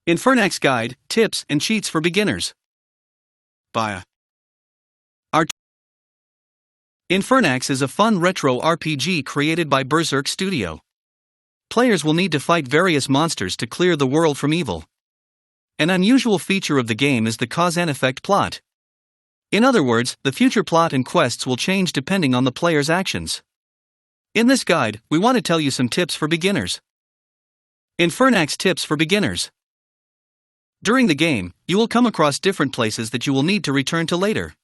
Infernax Guide, Tips and Cheats for Beginners. By Infernax is a fun retro RPG created by Berserk Studio. Players will need to fight various monsters to clear the world from evil. An unusual feature of the game is the cause and effect plot. In other words, the future plot and quests will change depending on the player's actions. In this guide, we want to tell you some tips for beginners. Infernax Tips for Beginners. During the game, you will come across different places that you will need to return to later.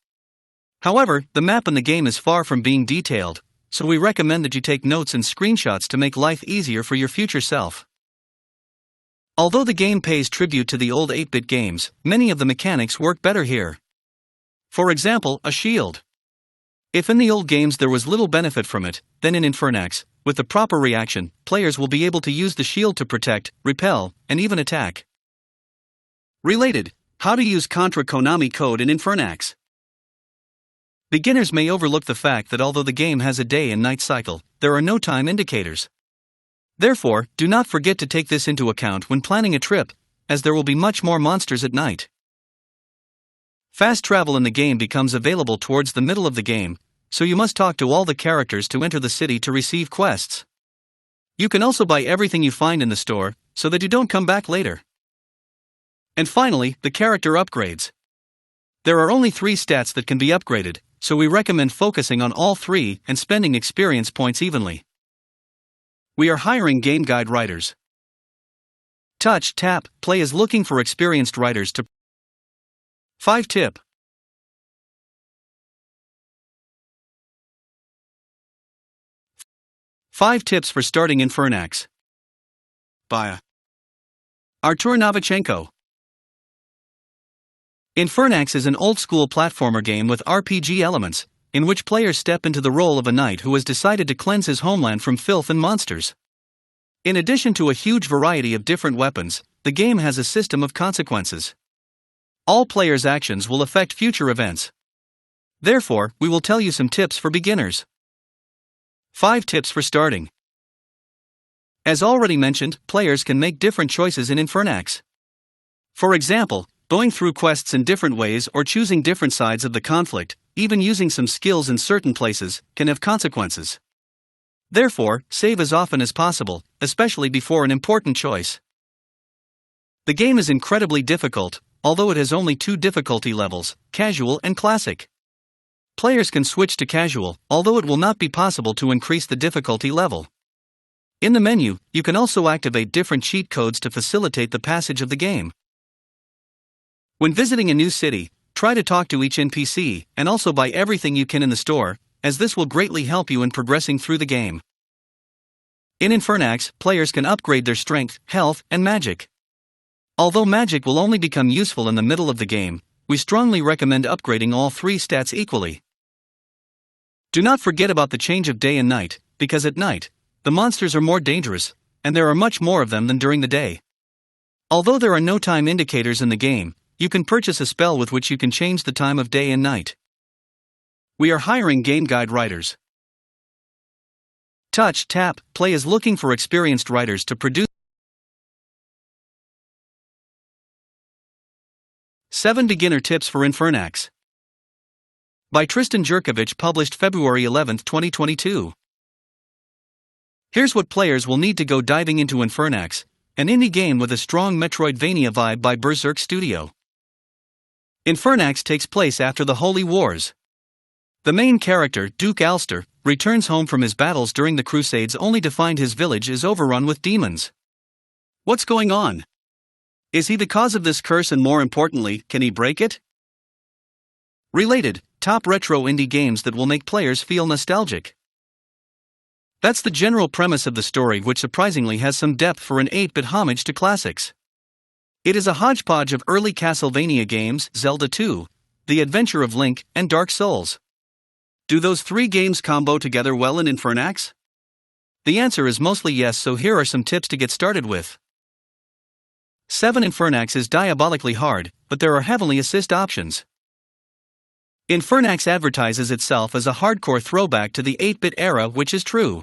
However, the map in the game is far from being detailed, so we recommend that you take notes and screenshots to make life easier for your future self. Although the game pays tribute to the old 8-bit games, many of the mechanics work better here. For example, a shield. If in the old games there was little benefit from it, then in Infernax, with the proper reaction, players will be able to use the shield to protect, repel, and even attack. Related, how to use Contra Konami code in Infernax. Beginners may overlook the fact that although the game has a day and night cycle, there are no time indicators. Therefore, do not forget to take this into account when planning a trip, as there will be much more monsters at night. Fast travel in the game becomes available towards the middle of the game, so you must talk to all the characters to enter the city to receive quests. You can also buy everything you find in the store, so that you don't come back later. And finally, the character upgrades. There are only 3 stats that can be upgraded, so we recommend focusing on all 3 and spending experience points evenly. We are hiring game guide writers. Touch, Tap, Play is looking for experienced writers to 5 tip. Five tips for starting Infernax. By Artur Novichenko. Infernax is an old-school platformer game with RPG elements, in which players step into the role of a knight who has decided to cleanse his homeland from filth and monsters. In addition to a huge variety of different weapons, the game has a system of consequences. All players' actions will affect future events. Therefore, we will tell you some tips for beginners. 5 tips for starting. As already mentioned, players can make different choices in Infernax. For example, going through quests in different ways or choosing different sides of the conflict, even using some skills in certain places, can have consequences. Therefore, save as often as possible, especially before an important choice. The game is incredibly difficult, although it has only 2 difficulty levels, Casual and Classic. Players can switch to Casual, although it will not be possible to increase the difficulty level. In the menu, you can also activate different cheat codes to facilitate the passage of the game. When visiting a new city, try to talk to each NPC and also buy everything you can in the store, as this will greatly help you in progressing through the game. In Infernax, players can upgrade their strength, health, and magic. Although magic will only become useful in the middle of the game, we strongly recommend upgrading all 3 stats equally. Do not forget about the change of day and night, because at night, the monsters are more dangerous, and there are much more of them than during the day. Although there are no time indicators in the game, you can purchase a spell with which you can change the time of day and night. We are hiring game guide writers. Touch, Tap, Play is looking for experienced writers to produce 7 beginner tips for Infernax. By Tristan Jurkovic, published February 11, 2022. Here's what players will need to go diving into Infernax, an indie game with a strong Metroidvania vibe by Berserk Studio. Infernax takes place after the Holy Wars. The main character, Duke Alster, returns home from his battles during the Crusades only to find his village is overrun with demons. What's going on? Is he the cause of this curse, and more importantly, can he break it? Related, top retro indie games that will make players feel nostalgic. That's the general premise of the story, which surprisingly has some depth for an 8-bit homage to classics. It is a hodgepodge of early Castlevania games, Zelda 2, The Adventure of Link, and Dark Souls. Do those 3 games combo together well in Infernax? The answer is mostly yes, so here are some tips to get started with. 7. Infernax is diabolically hard, but there are heavenly assist options. Infernax advertises itself as a hardcore throwback to the 8-bit era, which is true.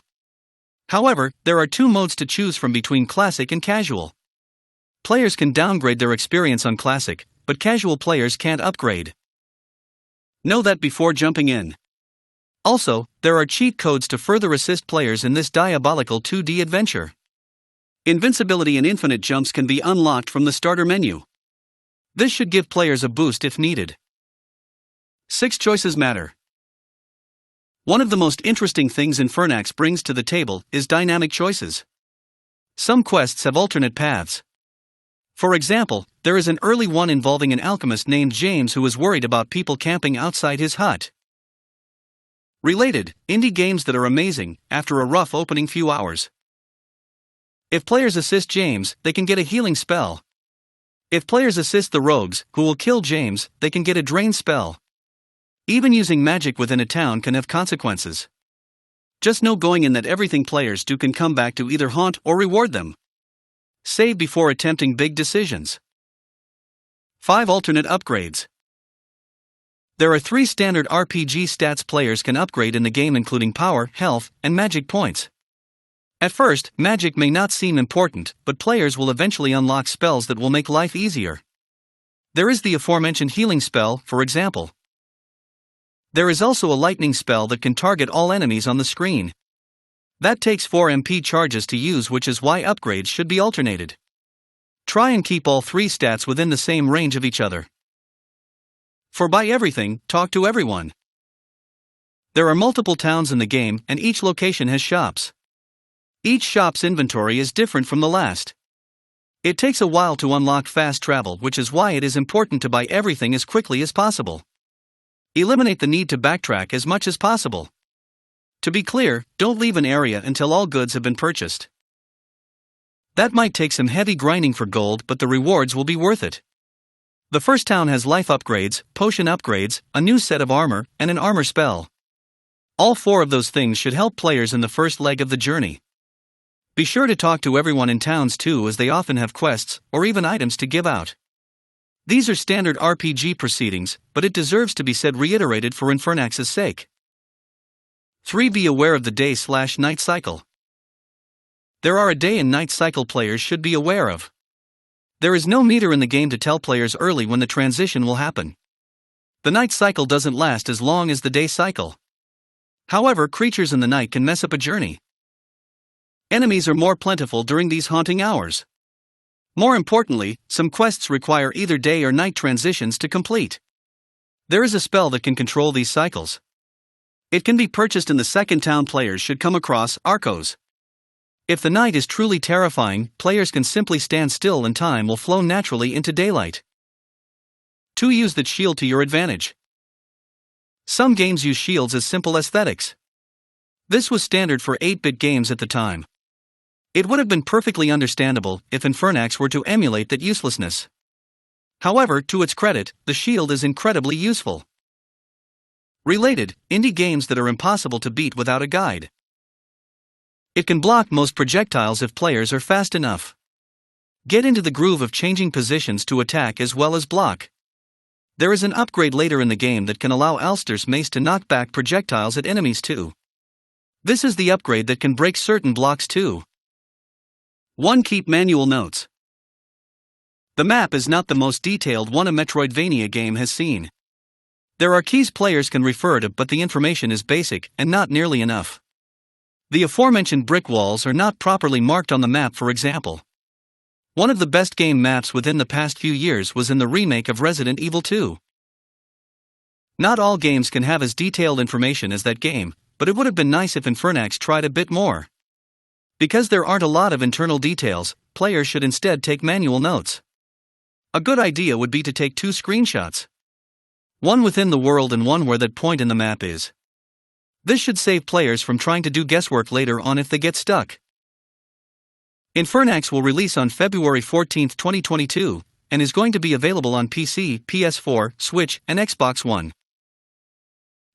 However, there are 2 modes to choose from between Classic and Casual. Players can downgrade their experience on Classic, but casual players can't upgrade. Know that before jumping in. Also, there are cheat codes to further assist players in this diabolical 2D adventure. Invincibility and infinite jumps can be unlocked from the starter menu. This should give players a boost if needed. 6 choices matter. One of the most interesting things Infernax brings to the table is dynamic choices. Some quests have alternate paths. For example, there is an early one involving an alchemist named James who is worried about people camping outside his hut. Related, indie games that are amazing after a rough opening few hours. If players assist James, they can get a healing spell. If players assist the rogues, who will kill James, they can get a drain spell. Even using magic within a town can have consequences. Just know going in that everything players do can come back to either haunt or reward them. Save before attempting big decisions. 5 alternate upgrades. There are 3 standard RPG stats players can upgrade in the game, including power, health, and magic points. At first, magic may not seem important, but players will eventually unlock spells that will make life easier. There is the aforementioned healing spell, for example. There is also a lightning spell that can target all enemies on the screen. That takes 4 MP charges to use, which is why upgrades should be alternated. Try and keep all 3 stats within the same range of each other. For buy everything, talk to everyone. There are multiple towns in the game, and each location has shops. Each shop's inventory is different from the last. It takes a while to unlock fast travel, which is why it is important to buy everything as quickly as possible. Eliminate the need to backtrack as much as possible. To be clear, don't leave an area until all goods have been purchased. That might take some heavy grinding for gold, but the rewards will be worth it. The first town has life upgrades, potion upgrades, a new set of armor, and an armor spell. All 4 of those things should help players in the first leg of the journey. Be sure to talk to everyone in towns too, as they often have quests, or even items to give out. These are standard RPG proceedings, but it deserves to be said reiterated for Infernax's sake. 3. Be aware of the day/night cycle. There are a day and night cycle players should be aware of. There is no meter in the game to tell players early when the transition will happen. The night cycle doesn't last as long as the day cycle. However, creatures in the night can mess up a journey. Enemies are more plentiful during these haunting hours. More importantly, some quests require either day or night transitions to complete. There is a spell that can control these cycles. It can be purchased in the second town. Players should come across Arcos. If the night is truly terrifying, players can simply stand still and time will flow naturally into daylight. 2. Use that shield to your advantage. Some games use shields as simple aesthetics. This was standard for 8-bit games at the time. It would have been perfectly understandable if Infernax were to emulate that uselessness. However, to its credit, the shield is incredibly useful. Related, indie games that are impossible to beat without a guide. It can block most projectiles if players are fast enough. Get into the groove of changing positions to attack as well as block. There is an upgrade later in the game that can allow Alster's mace to knock back projectiles at enemies too. This is the upgrade that can break certain blocks too. 1. Keep manual notes. The map is not the most detailed one a Metroidvania game has seen. There are keys players can refer to, but the information is basic and not nearly enough. The aforementioned brick walls are not properly marked on the map, for example. One of the best game maps within the past few years was in the remake of Resident Evil 2. Not all games can have as detailed information as that game, but it would have been nice if Infernax tried a bit more. Because there aren't a lot of internal details, players should instead take manual notes. A good idea would be to take 2 screenshots. One within the world and one where that point in the map is. This should save players from trying to do guesswork later on if they get stuck. Infernax will release on February 14, 2022, and is going to be available on PC, PS4, Switch, and Xbox One.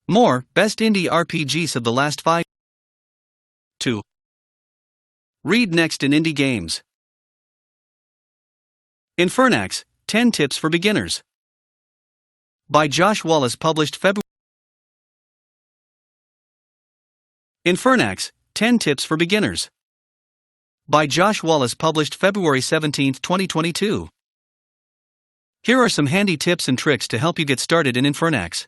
More Best Indie RPGs of the last 5. 2. Read next in indie games. Infernax, 10 Tips for Beginners. By Josh Wallace, published February. Infernax, 10 Tips for Beginners. By Josh Wallace, published February 17, 2022. Here are some handy tips and tricks to help you get started in Infernax.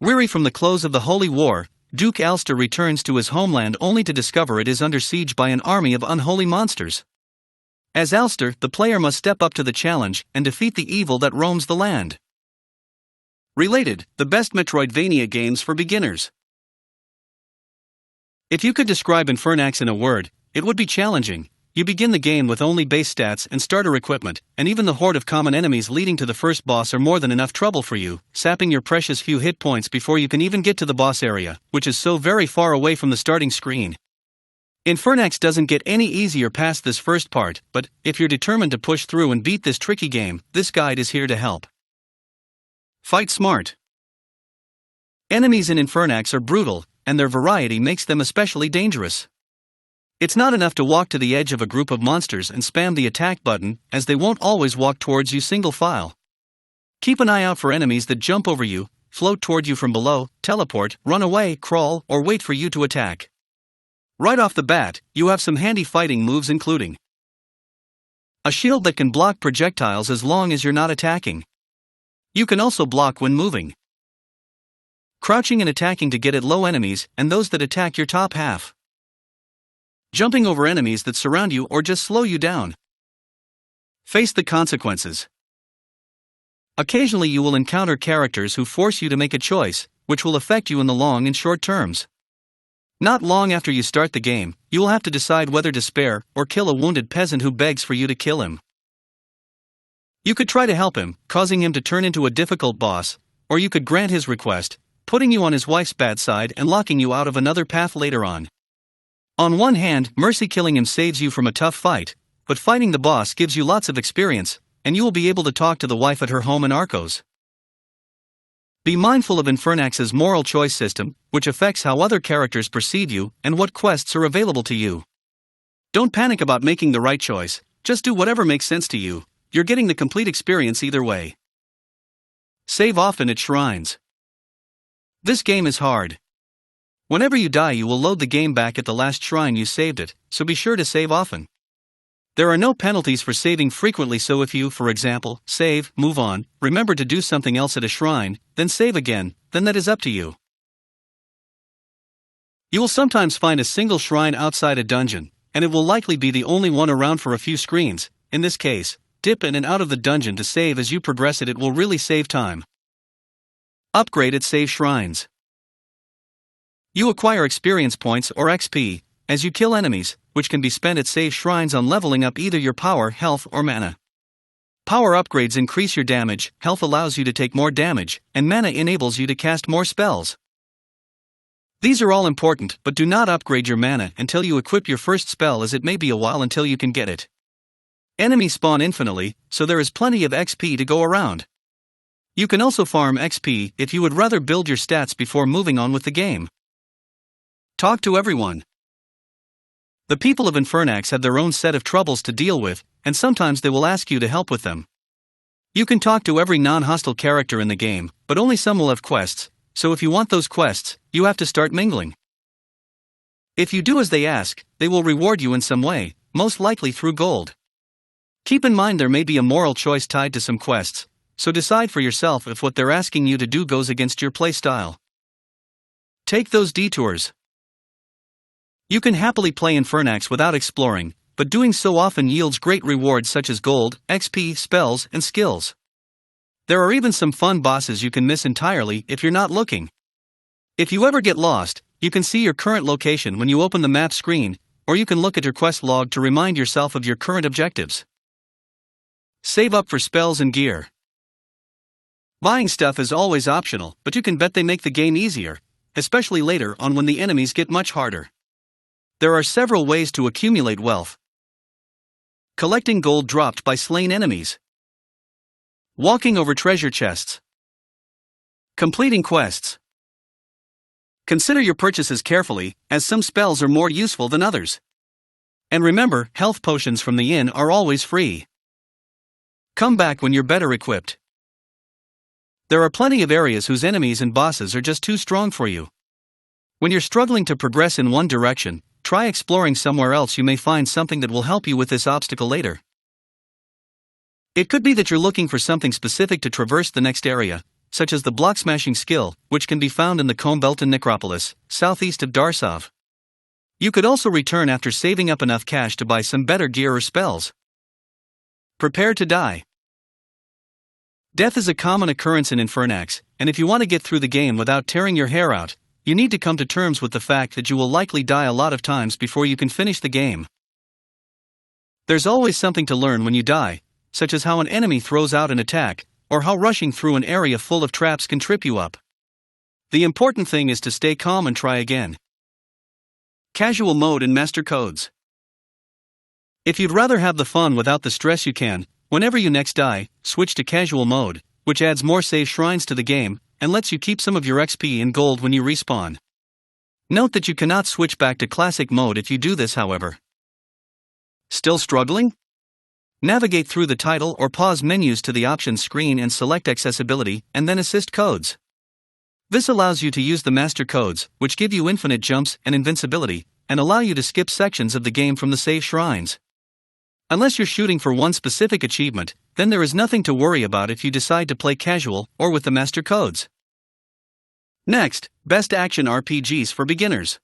Weary from the close of the Holy War, Duke Alster returns to his homeland only to discover it is under siege by an army of unholy monsters. As Alster, the player must step up to the challenge and defeat the evil that roams the land. Related, the best Metroidvania games for beginners. If you could describe Infernax in a word, it would be challenging. You begin the game with only base stats and starter equipment, and even the horde of common enemies leading to the first boss are more than enough trouble for you, sapping your precious few hit points before you can even get to the boss area, which is so very far away from the starting screen. Infernax doesn't get any easier past this first part, but if you're determined to push through and beat this tricky game, this guide is here to help. Fight smart. Enemies in Infernax are brutal, and their variety makes them especially dangerous. It's not enough to walk to the edge of a group of monsters and spam the attack button, as they won't always walk towards you single file. Keep an eye out for enemies that jump over you, float toward you from below, teleport, run away, crawl, or wait for you to attack. Right off the bat, you have some handy fighting moves, including a shield that can block projectiles as long as you're not attacking. You can also block when moving. Crouching and attacking to get at low enemies and those that attack your top half. Jumping over enemies that surround you or just slow you down. Face the consequences. Occasionally you will encounter characters who force you to make a choice, which will affect you in the long and short terms. Not long after you start the game, you will have to decide whether to spare or kill a wounded peasant who begs for you to kill him. You could try to help him, causing him to turn into a difficult boss, or you could grant his request, putting you on his wife's bad side and locking you out of another path later on. On one hand, mercy killing him saves you from a tough fight, but fighting the boss gives you lots of experience, and you will be able to talk to the wife at her home in Arcos. Be mindful of Infernax's moral choice system, which affects how other characters perceive you and what quests are available to you. Don't panic about making the right choice, just do whatever makes sense to you. You're getting the complete experience either way. Save often at shrines. This game is hard. Whenever you die, you will load the game back at the last shrine you saved it, so be sure to save often. There are no penalties for saving frequently, so if you, for example, save, move on, remember to do something else at a shrine, then save again, then that is up to you. You will sometimes find a single shrine outside a dungeon, and it will likely be the only one around for a few screens. In this case, dip in and out of the dungeon to save as you progress it will really save time. Upgrade at save shrines. You acquire experience points or XP as you kill enemies, which can be spent at save shrines on leveling up either your power, health, or mana. Power upgrades increase your damage, health allows you to take more damage, and mana enables you to cast more spells. These are all important, but do not upgrade your mana until you equip your first spell, as it may be a while until you can get it. Enemies spawn infinitely, so there is plenty of XP to go around. You can also farm XP if you would rather build your stats before moving on with the game. Talk to everyone. The people of Infernax have their own set of troubles to deal with, and sometimes they will ask you to help with them. You can talk to every non-hostile character in the game, but only some will have quests, so if you want those quests, you have to start mingling. If you do as they ask, they will reward you in some way, most likely through gold. Keep in mind there may be a moral choice tied to some quests, so decide for yourself if what they're asking you to do goes against your playstyle. Take those detours. You can happily play Infernax without exploring, but doing so often yields great rewards such as gold, XP, spells, and skills. There are even some fun bosses you can miss entirely if you're not looking. If you ever get lost, you can see your current location when you open the map screen, or you can look at your quest log to remind yourself of your current objectives. Save up for spells and gear. Buying stuff is always optional, but you can bet they make the game easier, especially later on when the enemies get much harder. There are several ways to accumulate wealth. Collecting gold dropped by slain enemies. Walking over treasure chests. Completing quests. Consider your purchases carefully, as some spells are more useful than others. And remember, health potions from the inn are always free. Come back when you're better equipped. There are plenty of areas whose enemies and bosses are just too strong for you. When you're struggling to progress in one direction, try exploring somewhere else. You may find something that will help you with this obstacle later. It could be that you're looking for something specific to traverse the next area, such as the block smashing skill, which can be found in the Combelton Necropolis, southeast of Darsov. You could also return after saving up enough cash to buy some better gear or spells. Prepare to die. Death is a common occurrence in Infernax, and if you want to get through the game without tearing your hair out, you need to come to terms with the fact that you will likely die a lot of times before you can finish the game. There's always something to learn when you die, such as how an enemy throws out an attack, or how rushing through an area full of traps can trip you up. The important thing is to stay calm and try again. Casual mode and master codes. If you'd rather have the fun without the stress, you can, whenever you next die, switch to casual mode, which adds more save shrines to the game, and lets you keep some of your XP and gold when you respawn. Note that you cannot switch back to classic mode if you do this, however. Still struggling? Navigate through the title or pause menus to the options screen and select accessibility, and then assist codes. This allows you to use the master codes, which give you infinite jumps and invincibility, and allow you to skip sections of the game from the save shrines. Unless you're shooting for one specific achievement, then there is nothing to worry about if you decide to play casual or with the master codes. Next, best action RPGs for beginners.